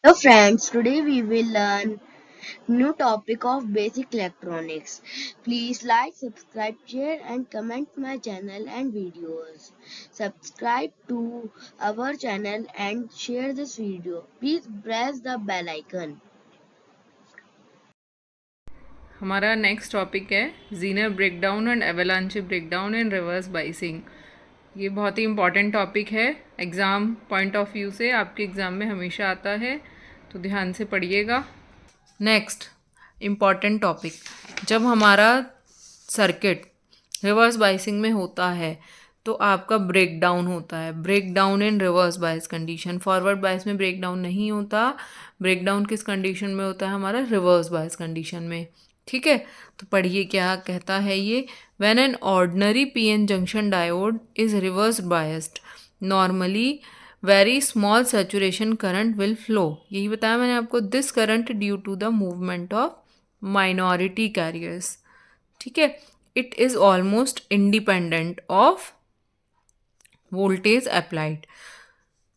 Hello friends, today we will learn new topic of basic electronics. Please like, subscribe, share and comment my channel and videos. Subscribe to our channel and share this video. Please press the bell icon. हमारा next topic है Zener breakdown and एवलांचे breakdown in reverse biasing. ये बहुत ही important topic है, exam point of view से आपके exam में हमेशा आता है, तो ध्यान से पढ़िएगा। नेक्स्ट इम्पॉर्टेंट टॉपिक, जब हमारा सर्किट रिवर्स बाइसिंग में होता है तो आपका ब्रेक डाउन होता है। Break down in reverse bias condition. Forward bias में ब्रेक डाउन नहीं होता। ब्रेक डाउन किस कंडीशन में होता है? हमारा रिवर्स बाइस कंडीशन में। ठीक है, तो पढ़िए क्या कहता है ये। When an ordinary PN junction diode is reverse biased, normally very small saturation current will flow. यही बताया मैंने आपको। This current due to the movement of minority carriers. ठीक है, it is almost independent of voltage applied.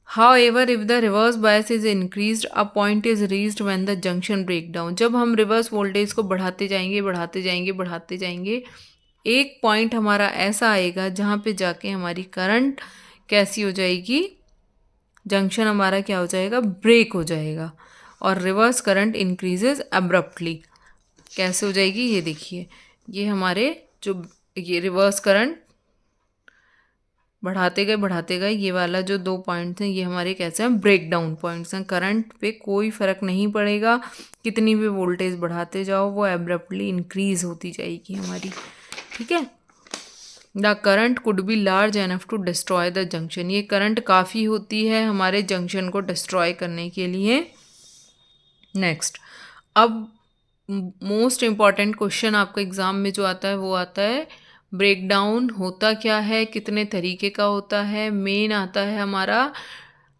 However, if the reverse bias is increased, a point is reached when the junction breakdown. जब हम reverse voltage को बढ़ाते जाएंगे बढ़ाते जाएंगे बढ़ाते जाएंगे, एक पॉइंट हमारा ऐसा आएगा जहाँ पे जाके हमारी करंट कैसी हो जाएगी, जंक्शन हमारा क्या हो जाएगा, ब्रेक हो जाएगा और रिवर्स करंट इंक्रीजेज अब्रप्टली। कैसे हो जाएगी ये देखिए, ये हमारे जो ये रिवर्स करंट बढ़ाते गए ये वाला जो दो पॉइंट्स हैं ये हमारे कैसे हैं, ब्रेक डाउन पॉइंट्स हैं। करंट पे कोई फ़र्क नहीं पड़ेगा, कितनी भी वोल्टेज बढ़ाते जाओ वो एब्रप्टली इंक्रीज होती जाएगी हमारी। ठीक है, the current could be large enough to destroy the junction. ये करंट काफ़ी होती है हमारे जंक्शन को डिस्ट्रॉय करने के लिए। नेक्स्ट, अब मोस्ट इम्पॉर्टेंट क्वेश्चन आपका एग्ज़ाम में जो आता है वो आता है ब्रेकडाउन होता क्या है, कितने तरीके का होता है। मेन आता है हमारा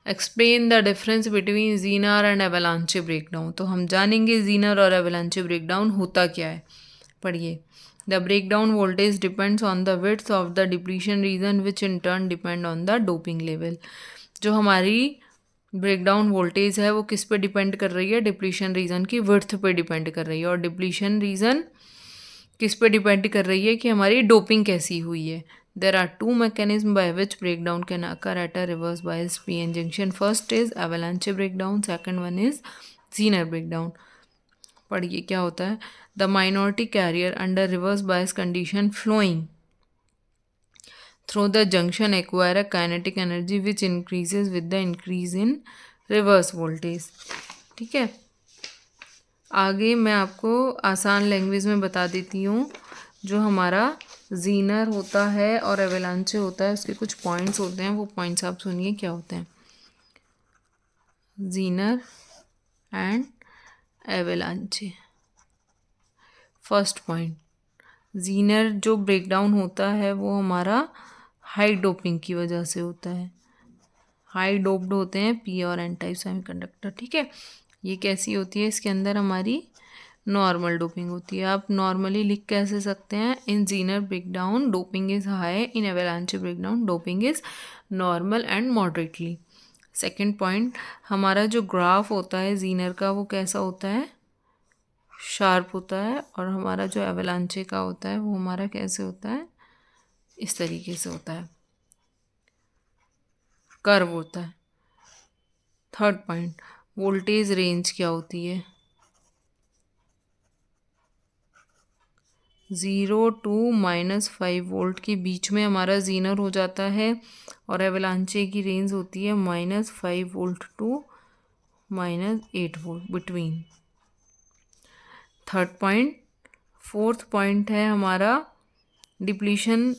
explain the difference between Zener and एवलांचे breakdown. तो हम जानेंगे जीनर और एवलांचे ब्रेकडाउन होता क्या है। पढ़िए, the breakdown voltage depends on the width of the depletion reason which in turn depend on the doping level. जो हमारी ब्रेकडाउन वोल्टेज है वो किस पे डिपेंड कर रही है, डिप्लीशन रीजन की विड्थ पे डिपेंड कर रही है। और डिप्लीशन रीजन किस पे डिपेंड कर रही है कि हमारी डोपिंग कैसी हुई है। There are two mechanism by which breakdown can occur at a reverse bias PN junction. First is avalanche breakdown, second one is zener breakdown. पढ़िए क्या होता है। The minority carrier under reverse bias condition flowing through the junction acquire a kinetic energy which increases with the increase in reverse voltage। ठीक है, आगे मैं आपको आसान लैंग्वेज में बता देती हूँ। जो हमारा जीनर होता है और एवलांचे होता है उसके कुछ पॉइंट्स होते हैं, वो पॉइंट्स आप सुनिए क्या होते हैं। Zener and एवलांचे। First point, Zener जो ब्रेकडाउन होता है वो हमारा हाई डोपिंग की वजह से होता है। हाई डोप्ड होते हैं पी और एन टाइप सेमीकंडक्टर। ठीक है, ये कैसी होती है, इसके अंदर हमारी नॉर्मल डोपिंग होती है। आप नॉर्मली लिख कैसे सकते हैं, in Zener breakdown doping is high, in avalanche breakdown doping is normal and moderately. Second point, हमारा जो ग्राफ होता है जीनर का वो कैसा होता है, शार्प होता है। और हमारा जो एवलांचे का होता है वो हमारा कैसे होता है, इस तरीके से होता है, कर्व होता है। थर्ड पॉइंट, वोल्टेज रेंज क्या होती है, 0 टू -5 वोल्ट के बीच में हमारा जीनर हो जाता है। और एवलांचे की रेंज होती है -5 volt to -8 volt between. Third point, fourth point है हमारा डिप्लीशन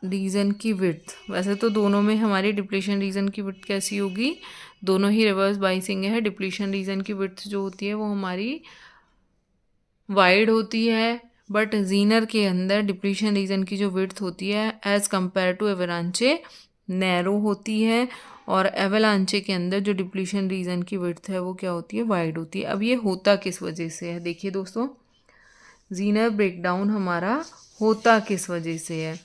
रीजन की विड्थ। वैसे तो दोनों में हमारी डिप्लीशन रीजन की विड्थ कैसी होगी, दोनों ही रिवर्स बाइसिंग है। डिप्लीशन रीजन की विड्थ जो होती है वो हमारी वाइड होती है, बट जीनर के अंदर डिप्लीशन रीजन की जो विड्थ होती है as compare to avalanche narrow होती है। और एवलांचे के अंदर जो डिप्लीशन रीजन की विड्थ है वो क्या होती है, वाइड होती है। अब ये होता किस वजह से है, देखिए दोस्तों, जीनर ब्रेकडाउन हमारा होता किस वजह से है।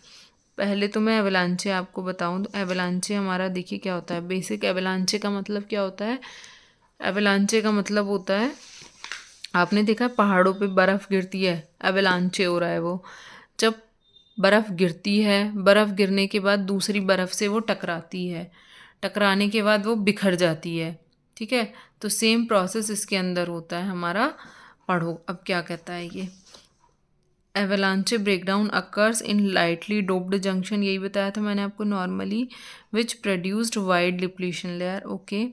पहले तो मैं एवलांचे आपको बताऊं तो एवलांचे हमारा देखिए क्या होता है। बेसिक एवलांचे का मतलब क्या होता है, एवलांचे का मतलब होता है, आपने देखा है पहाड़ों पे बर्फ़ गिरती है, एवलांचे हो रहा है वो। जब बर्फ़ गिरती है, बर्फ़ गिरने के बाद दूसरी बर्फ़ से वो टकराती है, टकराने के बाद वो बिखर जाती है, ठीक है। तो सेम प्रोसेस इसके अंदर होता है हमारा। पढ़ो अब क्या कहता है ये। एवलांचे breakdown occurs in lightly doped junction, यही बताया था मैंने आपको normally, which produced wide depletion layer, okay.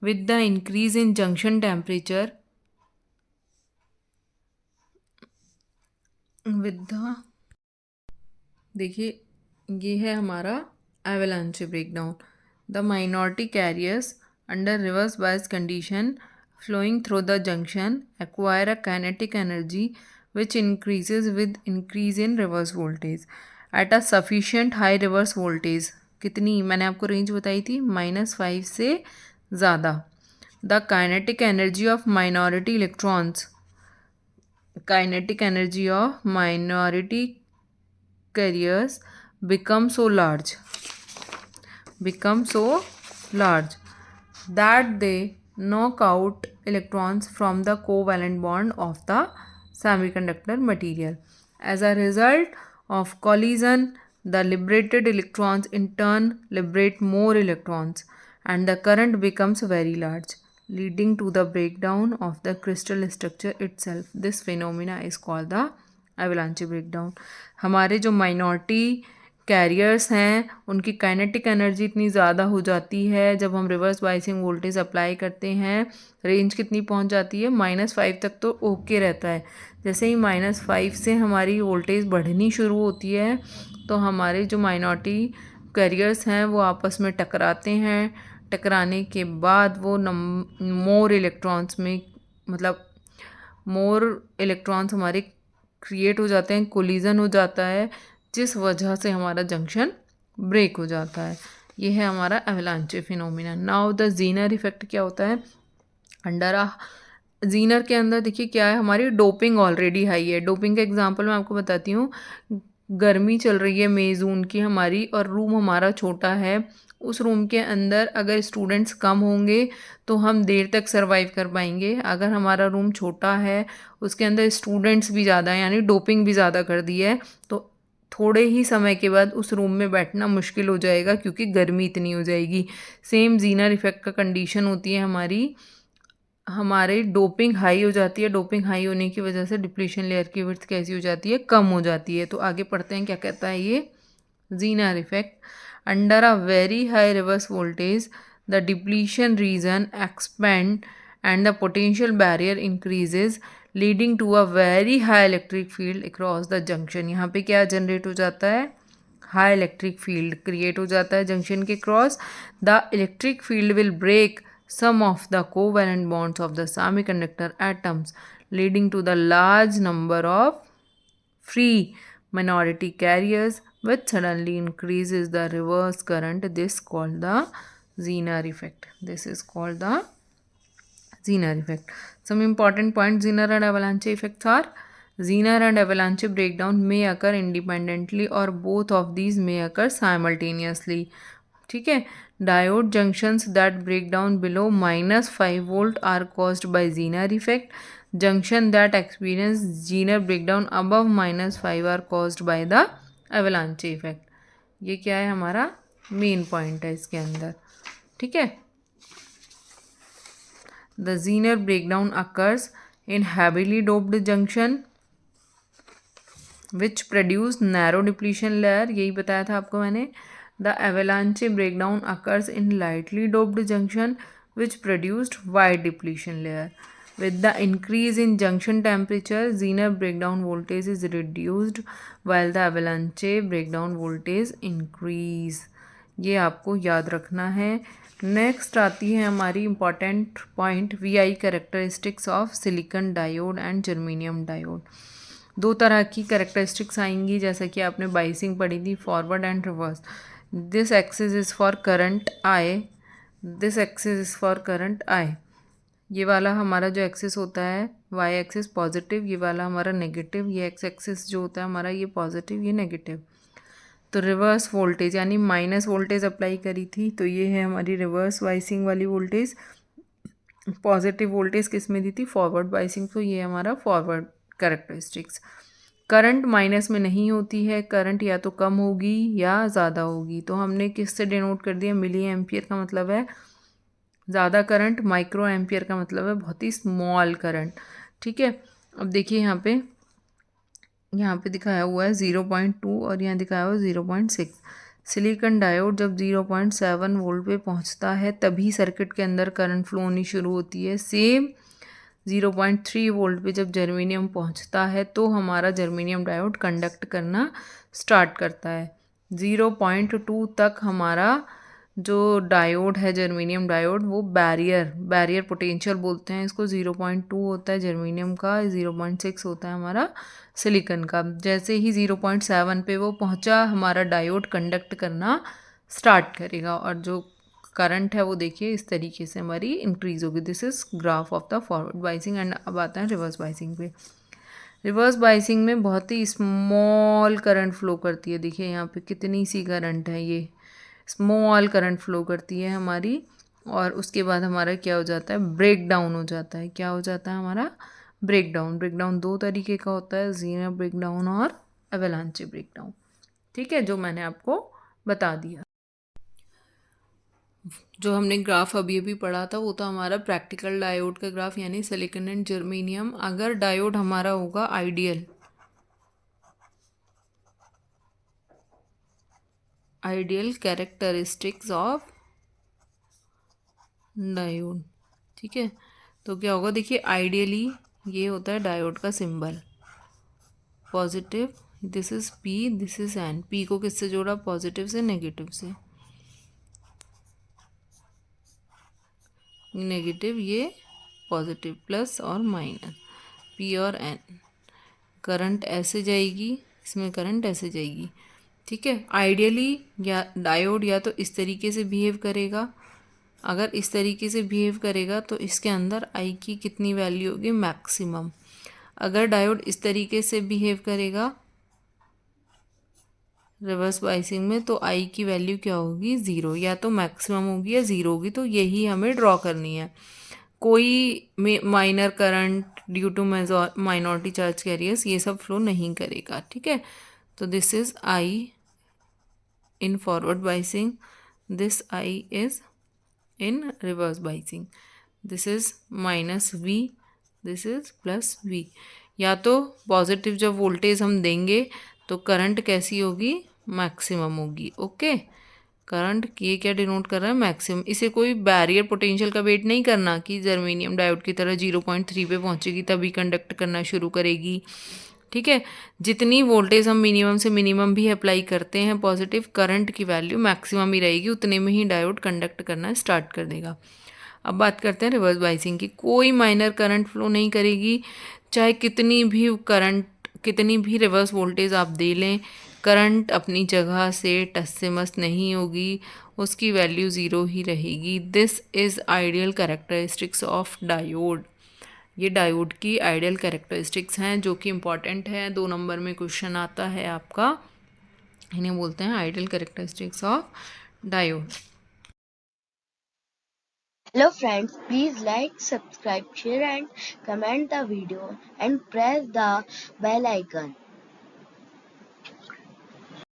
With the increase in junction temperature, with the, देखिए ये है हमारा एवलांचे breakdown. The minority carriers under reverse bias condition flowing through the junction acquire a kinetic energy which increases with increase in reverse voltage at a sufficient high reverse voltage। कितनी मैंने आपको range बताई थी, -5 से ज़्यादा। The kinetic energy of minority electrons, kinetic energy of minority carriers become so large that they knock out electrons from the covalent bond of the semiconductor material. As a result of collision, the liberated electrons in turn liberate more electrons and the current becomes very large, leading to the breakdown of the crystal structure itself. This phenomena is called the avalanche breakdown. हमारे जो minority carriers हैं उनकी kinetic energy इतनी ज़्यादा हो जाती है, जब हम रिवर्स बाइसिंग वोल्टेज अप्लाई करते हैं, रेंज कितनी पहुंच जाती है, -5 तक तो ओके रहता है। जैसे ही -5 से हमारी वोल्टेज बढ़नी शुरू होती है तो हमारे जो माइनॉरिटी कैरियर्स हैं वो आपस में टकराते हैं, टकराने के बाद वो मोर इलेक्ट्रॉन्स में, मतलब मोर इलेक्ट्रॉन्स हमारे क्रिएट हो जाते हैं, कोलिजन हो जाता है, जिस वजह से हमारा जंक्शन ब्रेक हो जाता है। ये है हमारा एवलांचे phenomena. Now the Zener effect क्या होता है, अंडर आ जीनर के अंदर देखिए क्या है, हमारी डोपिंग ऑलरेडी हाई है। डोपिंग का एग्जांपल मैं आपको बताती हूँ। गर्मी चल रही है मई जून की हमारी, और रूम हमारा छोटा है। उस रूम के अंदर अगर स्टूडेंट्स कम होंगे तो हम देर तक सर्वाइव कर पाएंगे। अगर हमारा रूम छोटा है, उसके अंदर स्टूडेंट्स भी ज़्यादा हैं, यानी डोपिंग भी ज़्यादा कर दी है, तो थोड़े ही समय के बाद उस रूम में बैठना मुश्किल हो जाएगा क्योंकि गर्मी इतनी हो जाएगी। सेम जीनर इफेक्ट का कंडीशन होती है हमारी, हमारे डोपिंग हाई हो जाती है। डोपिंग हाई होने की वजह से डिप्लीशन लेयर की विड्थ कैसी हो जाती है, कम हो जाती है। तो आगे पढ़ते हैं क्या कहता है ये zener effect. Under a very high reverse voltage the depletion region expand and the potential barrier increases leading to a very high electric field across the junction. यहाँ पे क्या जनरेट हो जाता है, हाई इलेक्ट्रिक फील्ड क्रिएट हो जाता है junction के cross. The electric field will break some of the covalent bonds of the semiconductor atoms, leading to the large number of free minority carriers, which suddenly increases the reverse current. This is called the Zener effect. This is called the Zener effect. Some important points Zener and avalanche effects are: Zener and avalanche breakdown may occur independently or both of these may occur simultaneously. ठीक है। Diode junctions that break down below -5 volt are caused by zener effect. Junction that experience zener breakdown above -5 are caused by the avalanche effect. ये क्या है, हमारा main point है इसके अंदर, ठीक है। The Zener breakdown occurs in heavily doped junction which produce narrow depletion layer, यही बताया था आपको मैंने। The avalanche breakdown occurs in lightly doped junction which produced wide depletion layer. With the increase in junction temperature, Zener breakdown voltage is reduced while the avalanche breakdown voltage increase. ये आपको याद रखना है। नेक्स्ट आती है हमारी important point, VI characteristics of silicon diode and germanium diode. दो तरह की कैरेक्टरिस्टिक्स आएंगी, जैसा कि आपने बाइसिंग पढ़ी थी, forward and reverse. This axis is for current I, this axis is for current I. ये वाला हमारा जो एक्सिस होता है वाई एक्सिस पॉजिटिव, ये वाला हमारा नेगेटिव। ये एक्स एक्सिस जो होता है हमारा, ये पॉजिटिव ये नेगेटिव। तो रिवर्स वोल्टेज यानी माइनस वोल्टेज अप्लाई करी थी, तो ये है हमारी रिवर्स वाइसिंग वाली वोल्टेज। पॉजिटिव वोल्टेज किस में दी थी, फॉरवर्ड बाइसिंग, तो ये हमारा फॉरवर्ड कैरेक्टरिस्टिक्स। करंट माइनस में नहीं होती है, करंट या तो कम होगी या ज़्यादा होगी, तो हमने किससे डिनोट कर दिया, मिली एम्पियर का मतलब है ज़्यादा करंट, माइक्रो एम्पियर का मतलब है बहुत ही स्मॉल करंट। ठीक है, अब देखिए यहाँ पे दिखाया हुआ है 0.2 और यहाँ दिखाया हुआ है 0.6। सिलिकॉन डायोड जब 0.7 वोल्ट पे पहुँचता है तभी सर्किट के अंदर करंट फ्लो होनी शुरू होती है। सेम 0.3 वोल्ट पे जब जर्मेनियम पहुँचता है तो हमारा जर्मेनियम डायोड कंडक्ट करना स्टार्ट करता है। 0.2 तक हमारा जो डायोड है जर्मेनियम डायोड वो बैरियर पोटेंशियल बोलते हैं इसको, 0.2 होता है जर्मेनियम का, 0.6 होता है हमारा सिलिकॉन का। जैसे ही 0.7 पे वो पहुंचा हमारा डायोड कंडक्ट करना स्टार्ट करेगा और जो करंट है वो देखिए इस तरीके से हमारी इंक्रीज होगी। This is graph of the forward biasing. And अब आता है रिवर्स बाइसिंग पे। रिवर्स बाइसिंग में बहुत ही स्मॉल करंट फ्लो करती है, देखिए यहाँ पे कितनी सी करंट है, ये स्मॉल करंट फ्लो करती है हमारी। और उसके बाद हमारा क्या हो जाता है, ब्रेक डाउन हो जाता है। क्या हो जाता है हमारा, ब्रेक डाउन। ब्रेक डाउन दो तरीके का होता है, ज़ीनर ब्रेक डाउन और एवेलांचे ब्रेक डाउन। ठीक है, जो मैंने आपको बता दिया। जो हमने ग्राफ अभी अभी पढ़ा था वो था हमारा प्रैक्टिकल डायोड का ग्राफ, यानी सिलिकॉन एंड जर्मेनियम। अगर डायोड हमारा होगा आइडियल कैरेक्टरिस्टिक्स ऑफ डायोड। ठीक है, तो क्या होगा, देखिए आइडियली ये होता है डायोड का symbol positive, this is P, this is an. P को किससे जोड़ा, पॉजिटिव से, नेगेटिव से। नेगेटिव ये पॉजिटिव, प्लस और माइनस, पी और एन। करंट ऐसे जाएगी, इसमें करंट ऐसे जाएगी। ठीक है, आइडियली या डायोड या तो इस तरीके से बिहेव करेगा, अगर इस तरीके से बिहेव करेगा तो इसके अंदर आई की कितनी वैल्यू होगी, मैक्सिमम। अगर डायोड इस तरीके से बिहेव करेगा रिवर्स बाइसिंग में तो आई की वैल्यू क्या होगी, ज़ीरो, या तो मैक्सिमम होगी या ज़ीरो होगी। तो यही हमें ड्रॉ करनी है। कोई minor current due to minority charge carriers ये सब फ्लो नहीं करेगा। ठीक है, तो this is I in forward biasing, this I is in reverse biasing, this is minus V, this is plus V। या तो पॉजिटिव जब वोल्टेज हम देंगे तो करंट कैसी होगी, मैक्सिमम होगी। ओके, करंट ये क्या डिनोट कर रहा है, मैक्सिमम। इसे कोई बैरियर पोटेंशियल का वेट नहीं करना कि जर्मेनियम डायोड की तरह 0.3 पे पहुंचेगी तभी कंडक्ट करना शुरू करेगी। ठीक है, जितनी वोल्टेज हम मिनिमम से मिनिमम भी अप्लाई करते हैं पॉजिटिव, करंट की वैल्यू मैक्सिमम ही रहेगी, उतने में ही डायोड कंडक्ट करना स्टार्ट कर देगा। अब बात करते हैं रिवर्स बाइसिंग की। कोई माइनर करंट फ्लो नहीं करेगी, चाहे कितनी भी रिवर्स वोल्टेज आप दे लें, करंट अपनी जगह से टस से मस नहीं होगी, उसकी वैल्यू ज़ीरो ही रहेगी। This is ideal characteristics of diode. ये डायोड की आइडियल कैरेक्टरिस्टिक्स हैं जो कि इम्पॉर्टेंट है, 2 नंबर में क्वेश्चन आता है आपका। इन्हें बोलते हैं ideal characteristics of diode. Hello friends, please like, subscribe, share and comment the video and press the bell icon.